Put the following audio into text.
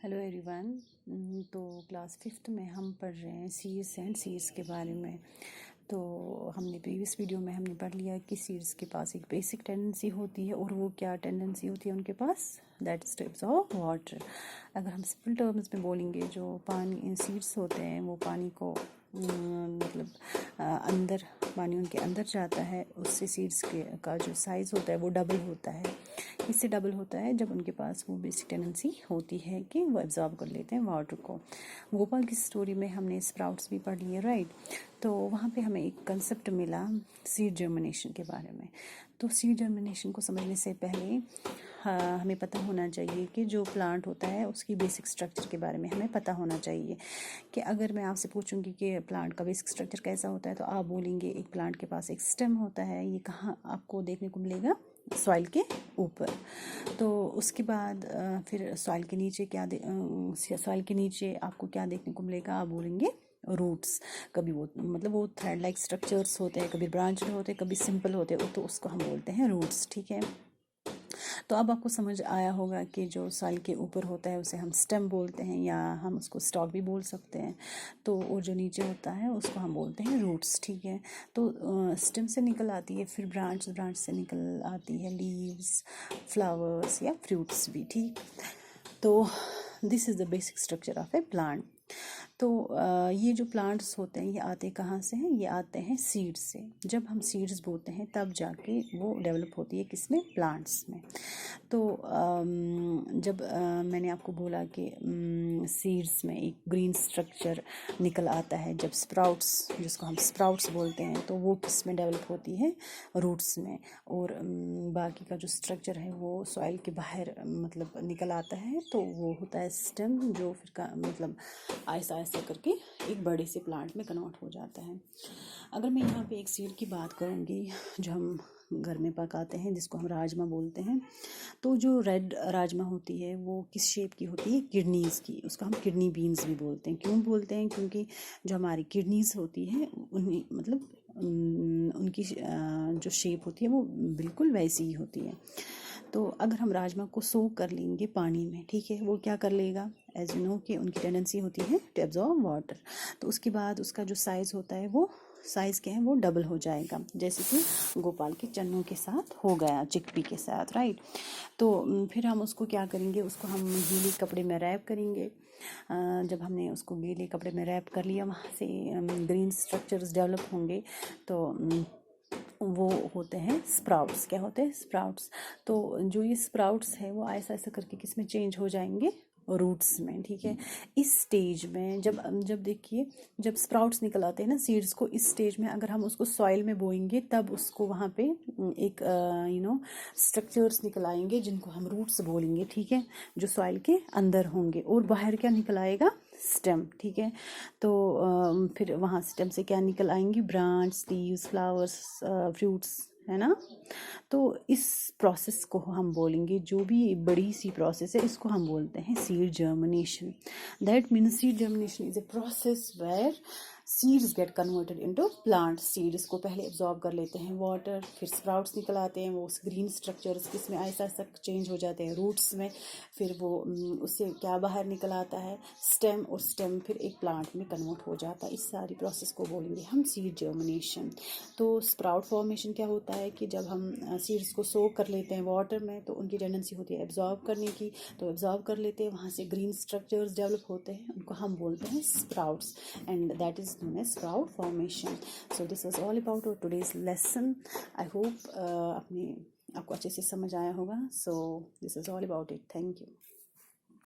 Hello everyone. तो class fifth में हम पढ़ रहे हैं सीड्स एंड सीड्स के बारे में। तो हमने प्रीवियस वीडियो में हमने पढ़ लिया कि सीड्स के पास एक बेसिक टेंडेंसी होती है, और वो क्या टेंडेंसी होती है उनके पास, that is to absorb water. अगर हम सिंपल टर्म्स में बोलेंगे, जो पानी सीड्स होते हैं वो पानी को अंदर, पानी उनके अंदर जाता है, उससे सीड्स के का जो साइज़ होता है वो डबल होता है। इससे डबल होता है जब उनके पास वो बेसिक टेंडेंसी होती है कि वो एब्जॉर्ब कर लेते हैं वाटर को। गोपाल की स्टोरी में हमने स्प्राउट्स भी पढ़ लिए, राइट। तो वहाँ पे हमें एक कंसेप्ट मिला सीड जर्मिनेशन के बारे में। तो सीड जर्मिनेशन को समझने से पहले हमें पता होना चाहिए कि जो प्लांट होता है उसकी बेसिक स्ट्रक्चर के बारे में हमें पता होना चाहिए। कि अगर मैं आपसे पूछूंगी कि प्लांट का बेसिक स्ट्रक्चर कैसा होता है, तो आप बोलेंगे एक प्लांट के पास एक स्टेम होता है। ये कहाँ आपको देखने को मिलेगा? सॉइल के ऊपर। तो उसके बाद फिर सॉइल के नीचे सॉइल के नीचे आपको क्या देखने को मिलेगा? आप बोलेंगे रूट्स। कभी वो वो थ्रेड लाइक स्ट्रक्चर्स होते हैं, कभी ब्रांच होते हैं, कभी सिंपल होते हैं, तो उसको हम बोलते हैं रूट्स, ठीक है। तो अब आपको समझ आया होगा कि जो सॉइल के ऊपर होता है उसे हम स्टेम बोलते हैं, या हम उसको स्टॉक भी बोल सकते हैं। तो और जो नीचे होता है उसको हम बोलते हैं रूट्स, ठीक है। तो स्टेम से निकल आती है, फिर ब्रांच से निकल आती है लीव्स, फ्लावर्स या फ्रूट्स भी, ठीक। तो this is the basic structure of A plant. तो ये जो प्लांट्स होते हैं ये आते कहाँ से हैं? ये आते हैं सीड्स से। जब हम सीड्स बोते हैं तब जाके वो डेवलप होती है किसमें? प्लांट्स में। तो जब मैंने आपको बोला कि सीड्स में एक ग्रीन स्ट्रक्चर निकल आता है, जब स्प्राउट्स, जिसको हम स्प्राउट्स बोलते हैं, तो वो किस में डेवलप होती है? रूट्स में। और बाकी का जो स्ट्रक्चर है वो सॉइल के बाहर निकल आता है, तो वो होता है स्टेम, जो फिर ऐसा ऐसा करके एक बड़े से प्लांट में कन्वर्ट हो जाता है। अगर मैं यहाँ पे एक सीड की बात करूँगी जो हम घर में पकाते हैं, जिसको हम राजमा बोलते हैं, तो जो रेड राजमा होती है वो किस शेप की होती है? किडनीज़ की। उसको हम किडनी बीन्स भी बोलते हैं। क्यों बोलते हैं? क्योंकि जो हमारी किडनीज़ होती है उन्हें उनकी जो शेप होती है वो बिल्कुल वैसी ही होती है। तो अगर हम राजमा को सोक कर लेंगे पानी में, ठीक है, वो क्या कर लेगा? एज यू नो कि उनकी टेंडेंसी होती है टू एब्जॉर्ब वाटर। तो उसके बाद उसका जो साइज़ होता है वो साइज़ क्या है? वो डबल हो जाएगा, जैसे कि गोपाल के चन्नों के साथ हो गया, चिकपी के साथ, राइट। तो फिर हम उसको क्या करेंगे? उसको हम गीले कपड़े में रैप करेंगे। जब हमने उसको गीले कपड़े में रैप कर लिया, वहाँ से ग्रीन स्ट्रक्चर्स डेवलप होंगे। तो वो होते हैं स्प्राउट्स। क्या होते हैं? स्प्राउट्स। तो जो ये स्प्राउट्स है वो ऐसा ऐसा करके किस में चेंज हो जाएंगे? रूट्स में, ठीक है। इस स्टेज में जब जब देखिए, जब स्प्राउट्स निकल आते हैं ना सीड्स को, इस स्टेज में अगर हम उसको सॉइल में बोएंगे तब उसको वहाँ पे एक स्ट्रक्चर्स निकल आएंगे जिनको हम रूट्स बोलेंगे, ठीक है, जो सॉइल के अंदर होंगे। और बाहर क्या निकल आएगा? स्टेम, ठीक है। तो फिर वहाँ स्टेम से क्या निकल आएंगी? ब्रांच, लीव्स, फ्लावर्स, फ्रूट्स, है ना। तो इस प्रोसेस को हम बोलेंगे, जो भी बड़ी सी प्रोसेस है इसको हम बोलते हैं seed germination. That means seed germination is a process where seeds get converted into plant. Seeds को पहले एब्जॉर्ब कर लेते हैं वाटर, फिर स्प्राउट्स निकल आते हैं, वो ग्रीन स्ट्रक्चर्स किसमें ऐसा ऐसा चेंज हो जाते हैं? रूट्स में। फिर वो उससे क्या बाहर निकल आता है? स्टेम, और स्टेम फिर एक प्लांट में कन्वर्ट हो जाता है। इस सारी प्रोसेस को बोलेंगे हम सीड जर्मिनेशन। तो स्प्राउट फॉर्मेशन क्या होता है कि जब हम सीड्स को सोक कर लेते हैं वाटर में, तो उनकी टेंडेंसी होती है एब्जॉर्ब करने की, तो एब्जॉर्ब कर लेते हैं, वहाँ से ग्रीन स्ट्रक्चर्स डेवलप होते हैं, उनको हम बोलते हैं sprouts, and that is known as sprout formation. So this was all about our today's lesson. I hope आपको अच्छे से समझ आया होगा. So this is all about it. Thank you.